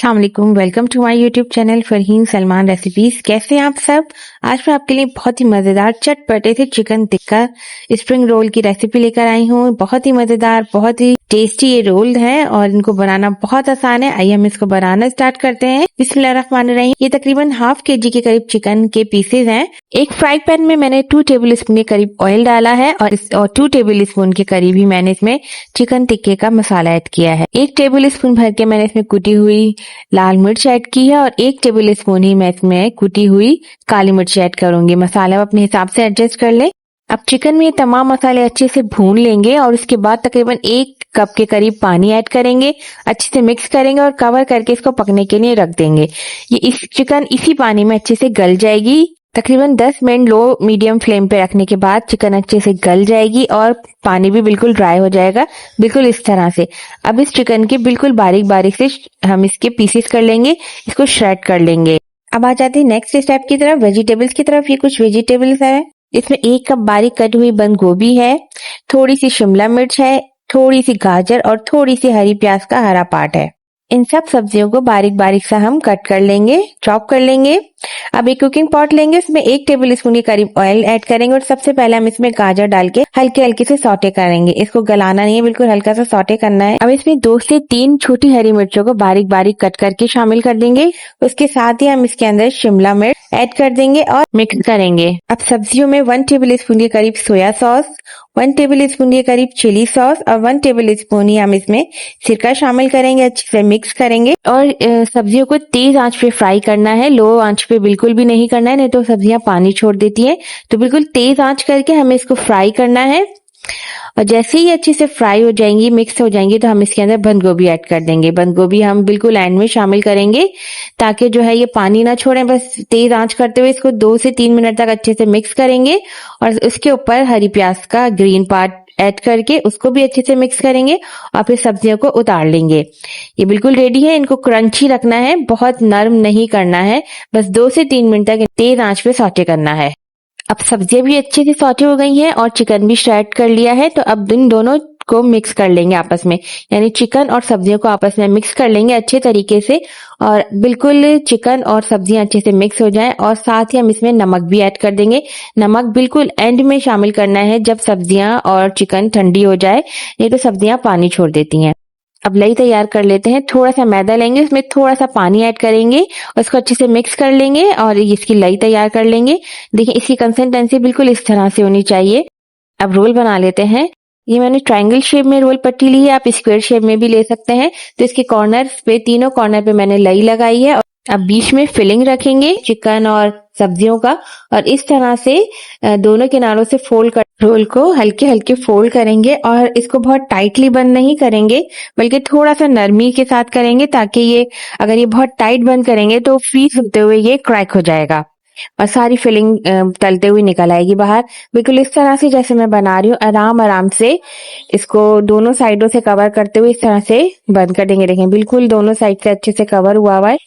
अस्सलाम welcome to my YouTube channel Farheen Salman recipes. कैसे हैं आप सब। आज मैं आपके लिए बहुत ही मज़ेदार चटपटे से चिकन टिक्का स्प्रिंग रोल की रेसिपी लेकर आई हूँ। बहुत ही मज़ेदार, बहुत ही टेस्टी ये रोल है और इनको बनाना बहुत आसान है। आइए हम इसको बनाना स्टार्ट करते हैं। बिस्मिल्लाहिर्रहमानिर्रहीम। ये तकरीबन हाफ केजी के करीब चिकन के पीसेज हैं। एक फ्राई पैन में मैंने 2 टेबल स्पून के करीब ऑयल डाला है और 2 टेबल स्पून के करीब ही मैंने इसमें चिकन टिक्के का मसाला ऐड किया है। 1 टेबल स्पून भर के मैंने इसमें कुटी हुई लाल मिर्च ऐड की है और 1 टेबल स्पून ही मैं इसमें कुटी हुई काली मिर्च ऐड करूंगी। मसाला अपने हिसाब से एडजस्ट कर लें। अब चिकन में ये तमाम मसाले अच्छे से भून लेंगे और उसके बाद तकरीबन 1 कप के करीब पानी ऐड करेंगे, अच्छे से मिक्स करेंगे और कवर करके इसको पकने के लिए रख देंगे। ये इस चिकन इसी पानी में अच्छे से गल जाएगी। तकरीबन 10 मिनट लो मीडियम फ्लेम पे रखने के बाद चिकन अच्छे से गल जाएगी और पानी भी बिल्कुल ड्राई हो जाएगा, बिल्कुल इस तरह से। अब इस चिकन के बिल्कुल बारीक बारीक से हम इसके पीसेस कर लेंगे, इसको श्रेड कर लेंगे। अब आ जाते हैं नेक्स्ट स्टेप की तरफ, वेजिटेबल्स की तरफ। ये कुछ वेजिटेबल्स है, इसमें 1 कप बारीक कटी हुई बंद गोभी है, थोड़ी सी शिमला मिर्च है, थोड़ी सी गाजर और थोड़ी सी हरी प्याज का हरा पार्ट है। इन सब सब्जियों को बारीक बारीक सा हम कट कर लेंगे, चॉप कर लेंगे। अब एक कुकिंग पॉट लेंगे, उसमें 1 टेबल स्पून के करीब ऑयल ऐड करेंगे और सबसे पहले हम इसमें गाजर डाल के हल्के हल्के से सौटे करेंगे। इसको गलाना नहीं है, बिल्कुल हल्का सा सौटे करना है। अब इसमें 2 से 3 छोटी हरी मिर्चों को बारीक बारीक कट करके शामिल कर देंगे। उसके साथ ही हम इसके अंदर शिमला मिर्च ऐड कर देंगे और मिक्स करेंगे। अब सब्जियों में 1 टेबल स्पून के करीब सोया सॉस, 1 टेबल स्पून के करीब चिली सॉस और 1 टेबल स्पून ही हम इसमें सिरका शामिल करेंगे। अच्छे से मिक्स करेंगे और सब्जियों को तेज आंच पे फ्राई करना है, लो आंच पे बिल्कुल भी नहीं करना है, नहीं तो सब्जियां पानी छोड़ देती हैं। तो बिल्कुल तेज आंच करके हमें इसको फ्राई करना है और जैसे ही अच्छे से फ्राई हो जाएंगी, मिक्स हो जाएंगी, तो हम इसके अंदर बंद गोभी ऐड कर देंगे। बंद गोभी हम बिल्कुल एंड में शामिल करेंगे ताकि जो है ये पानी ना छोड़े। बस तेज आंच करते हुए इसको 2 से 3 मिनट तक अच्छे से मिक्स करेंगे और उसके ऊपर हरी प्याज का ग्रीन पार्ट ऐड करके उसको भी अच्छे से मिक्स करेंगे और फिर सब्जियों को उतार लेंगे। ये बिल्कुल रेडी है। इनको क्रंची रखना है, बहुत नरम नहीं करना है, बस 2 से 3 मिनट तक तेज आंच पे सौटे करना है। अब सब्जियां भी अच्छे से सौटे हो गई हैं और चिकन भी श्रेड कर लिया है। तो अब इन दोनों को मिक्स कर लेंगे आपस में, यानी चिकन और सब्जियों को आपस में मिक्स कर लेंगे अच्छे तरीके से और बिल्कुल चिकन और सब्जियां अच्छे से मिक्स हो जाएं। और साथ ही हम इसमें नमक भी ऐड कर देंगे। नमक बिल्कुल एंड में शामिल करना है, जब सब्जियां और चिकन ठंडी हो जाए, नहीं तो सब्जियां पानी छोड़ देती हैं। अब लई तैयार कर लेते हैं। थोड़ा सा मैदा लेंगे, उसमें थोड़ा सा पानी ऐड करेंगे, उसको अच्छे से मिक्स कर लेंगे और इसकी लई तैयार कर लेंगे। देखिए इसकी कंसिस्टेंसी बिल्कुल इस तरह से होनी चाहिए। अब रोल बना लेते हैं। ये मैंने ट्रायंगल शेप में रोल पट्टी ली है, आप स्क्वायर शेप में भी ले सकते हैं। तो इसके कॉर्नर पे, तीनों कॉर्नर पे मैंने लई लगाई है। अब बीच में फिलिंग रखेंगे चिकन और सब्जियों का और इस तरह से दोनों किनारों से फोल्ड कर रोल को हल्के हल्के फोल्ड करेंगे और इसको बहुत टाइटली बंद नहीं करेंगे, बल्कि थोड़ा सा नरमी के साथ करेंगे, ताकि ये अगर ये बहुत टाइट बंद करेंगे तो फ्रीज होते हुए ये क्रैक हो जाएगा और सारी फिलिंग तलते हुए निकल आएगी बाहर। बिल्कुल इस तरह से जैसे मैं बना रही हूँ, आराम आराम से इसको दोनों साइडों से कवर करते हुए इस तरह से बंद कर देंगे। देखें बिल्कुल दोनों साइड से अच्छे से कवर हुआ हुआ है।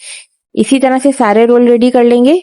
इसी तरह से सारे रोल रेडी कर लेंगे।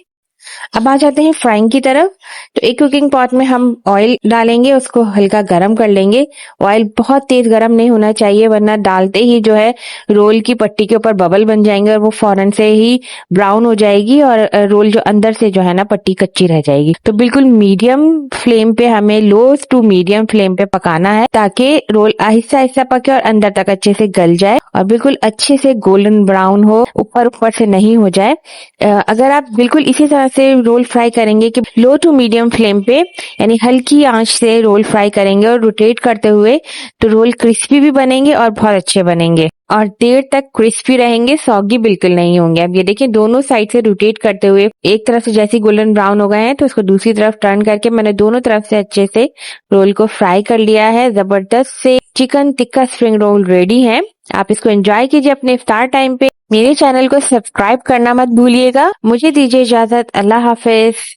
अब आ जाते हैं फ्राइंग की तरफ। तो एक कुकिंग पॉट में हम ऑयल डालेंगे, उसको हल्का गरम कर लेंगे। ऑयल बहुत तेज गरम नहीं होना चाहिए, वरना डालते ही जो है रोल की पट्टी के ऊपर बबल बन जाएंगे और वो फौरन से ही ब्राउन हो जाएगी और रोल जो अंदर से जो है ना पट्टी कच्ची रह जाएगी। तो बिल्कुल मीडियम फ्लेम पे, हमें लो टू मीडियम फ्लेम पे पकाना है, ताकि रोल आहिस्ता आहिस्ता पके और अंदर तक अच्छे से गल जाए और बिल्कुल अच्छे से गोल्डन ब्राउन हो, ऊपर ऊपर से नहीं हो जाए। अगर आप बिल्कुल इसी तरह से रोल फ्राई करेंगे कि लो टू मीडियम फ्लेम पे, यानी हल्की आंच से रोल फ्राई करेंगे और रोटेट करते हुए, तो रोल क्रिस्पी भी बनेंगे और बहुत अच्छे बनेंगे और देर तक क्रिस्पी रहेंगे, सॉगी बिल्कुल नहीं होंगे। अब ये देखिए दोनों साइड से रोटेट करते हुए एक तरफ से जैसे गोल्डन ब्राउन हो गए हैं, तो उसको दूसरी तरफ टर्न करके मैंने दोनों तरफ से अच्छे से रोल को फ्राई कर लिया है। जबरदस्त से chicken tikka spring roll ready है। आप इसको एंजॉय कीजिए अपने इफ्तार टाइम पे। मेरे चैनल को सब्सक्राइब करना मत भूलिएगा। मुझे दीजिए इजाजत। अल्लाह हाफिज।